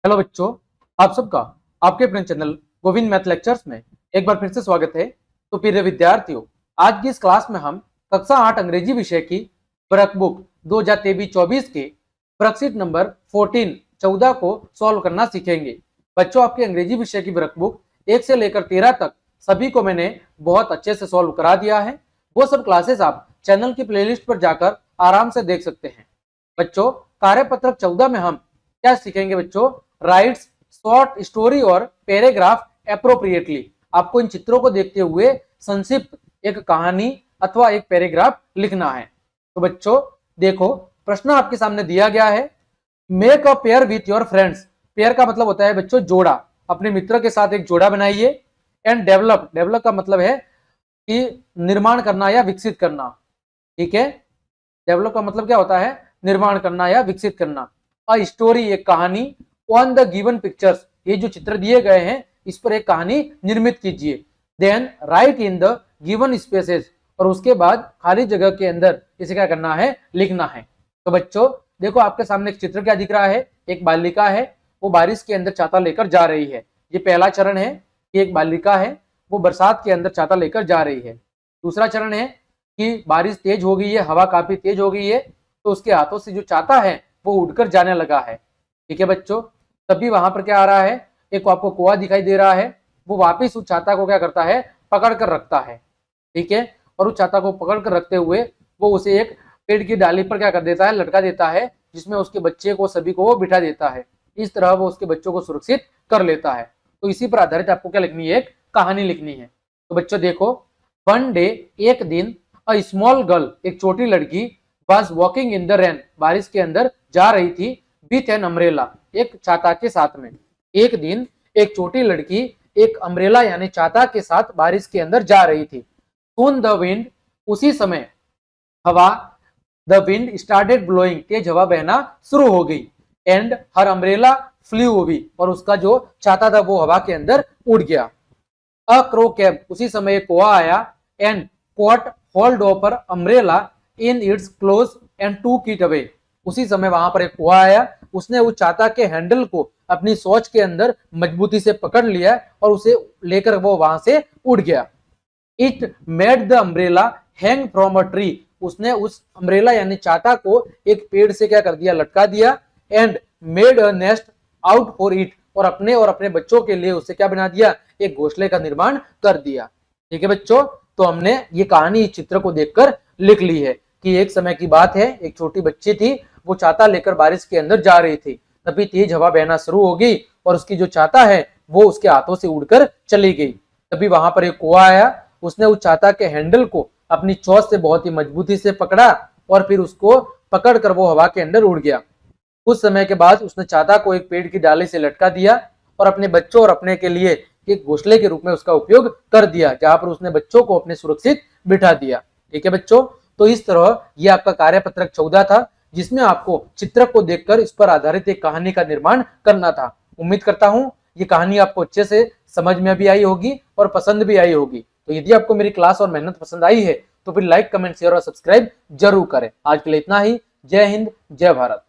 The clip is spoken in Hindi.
हेलो बच्चों, आप सबका आपके अपने चैनल गोविंद मैथ लेक्चर्स में एक बार फिर से स्वागत है। तो प्रिय विद्यार्थियों, आज की इस क्लास में हम कक्षा 8 अंग्रेजी विषय की वर्कबुक 2023-24 के वर्कशीट नंबर 14 को सॉल्व करना सीखेंगे। बच्चों, आपके अंग्रेजी विषय की वर्कबुक 1 से लेकर 13 तक सभी को मैंने बहुत अच्छे से सॉल्व करा दिया है। वो सब क्लासेस आप चैनल की प्लेलिस्ट पर जाकर आराम से देख सकते हैं। बच्चों, कार्यपत्रक 14 में हम क्या सीखेंगे? बच्चों, राइट्स शॉर्ट स्टोरी और पैराग्राफ एप्रोप्रिएटली। आपको इन चित्रों को देखते हुए संक्षिप्त एक कहानी अथवा एक पैराग्राफ लिखना है। तो बच्चों देखो, प्रश्न आपके सामने दिया गया है। Make a pair with your friends. Pair का मतलब होता है बच्चों जोड़ा। अपने मित्र के साथ एक जोड़ा बनाइए। एंड डेवलप, डेवलप का मतलब है कि निर्माण करना या विकसित करना। ठीक है, डेवलप का मतलब क्या होता है? निर्माण करना या विकसित करना। अ स्टोरी, एक कहानी। ऑन द गिवन पिक्चर्स, ये जो चित्र दिए गए हैं इस पर एक कहानी निर्मित कीजिए। Then write in the given spaces, और उसके बाद खाली जगह के अंदर इसे क्या करना है? लिखना है। तो बच्चों देखो, आपके सामने एक चित्र क्या दिख रहा है? एक बालिका है, वो बारिश के अंदर छाता लेकर जा रही है। ये पहला चरण है कि एक बालिका है, वो बरसात के अंदर छाता लेकर जा रही है। दूसरा चरण है कि बारिश तेज हो गई है, हवा काफी तेज हो गई है, तो उसके हाथों से जो छाता है वो उड़कर जाने लगा है। ठीक है बच्चों, तभी वहां पर क्या आ रहा है? एक आपको कुआं दिखाई दे रहा है, वो वापिस उस छाता को क्या करता है? पकड़ कर रखता है। ठीक है, और उस छाता को पकड़ कर रखते हुए वो उसे एक पेड़ की डाली पर क्या कर देता है? लटका देता है, जिसमें उसके बच्चे को सभी को वो बिठा देता है। इस तरह वो उसके बच्चों को सुरक्षित कर लेता है। तो इसी पर आधारित आपको क्या लिखनी है? एक कहानी लिखनी है। तो बच्चों देखो, वन डे, एक दिन, अ स्मॉल गर्ल, एक छोटी लड़की, was walking in the rain, बारिश के अंदर जा रही थी, विथ एन अम्ब्रेला, एक छाता के साथ में। एक दिन एक छोटी लड़की एक अम्ब्रेला यानी छाता के साथ बारिश के अंदर जा रही थी। सून द विंड, उसी समय हवा, द विंड स्टार्टेड ब्लोइंग, तेज हवा बहना शुरू हो गई। And her umbrella flu away, और उसका जो छाता था वो हवा के अंदर उड़ गया। अ क्रो केम, उसी समय एक कौवा आया, and cot hold of umbrella in its close and टूक इट अवे। उसी समय वहां पर एक कौवा आया, उसने उस छाता के हैंडल को अपनी सोच के अंदर मजबूती से पकड़ लिया और उसे लेकर वो वहां से उड़ गया। It made the umbrella hang from a tree, उसने उस अम्ब्रेला यानी छाता को एक पेड़ से क्या कर दिया? लटका दिया। And made a nest out for it, और अपने बच्चों के लिए उसे क्या बना दिया? एक घोंसले का निर्माण कर दिया। ठीक है बच्चों, तो हमने ये कहानी इस चित्र को देखकर लिख ली है कि एक समय की बात है, एक छोटी बच्ची थी, वो छाता लेकर बारिश के अंदर जा रही थी। तभी तेज हवा बहना शुरू हो गई और उसकी जो छाता है वो उसके हाथों से उड़कर चली गई। तभी वहां पर एक कौवा आया, उसने उस छाता के हैंडल को अपनी चोंच से बहुत ही मजबूती से पकड़ा और फिर उसको पकड़कर वो हवा के अंदर उड़ गया। कुछ समय के बाद उसने छाता को एक पेड़ की डाली से लटका दिया और अपने बच्चों और अपने के लिए एक घोंसले के रूप में उसका उपयोग कर दिया, जहां पर उसने बच्चों को अपने सुरक्षित बिठा दिया। ठीक है बच्चों, तो इस तरह ये आपका कार्यपत्रक 14 था, जिसमें आपको चित्र को देखकर इस पर आधारित एक कहानी का निर्माण करना था। उम्मीद करता हूं ये कहानी आपको अच्छे से समझ में भी आई होगी और पसंद भी आई होगी। तो यदि आपको मेरी क्लास और मेहनत पसंद आई है तो फिर लाइक, कमेंट, शेयर और सब्सक्राइब जरूर करें। आज के लिए इतना ही। जय हिंद, जय भारत।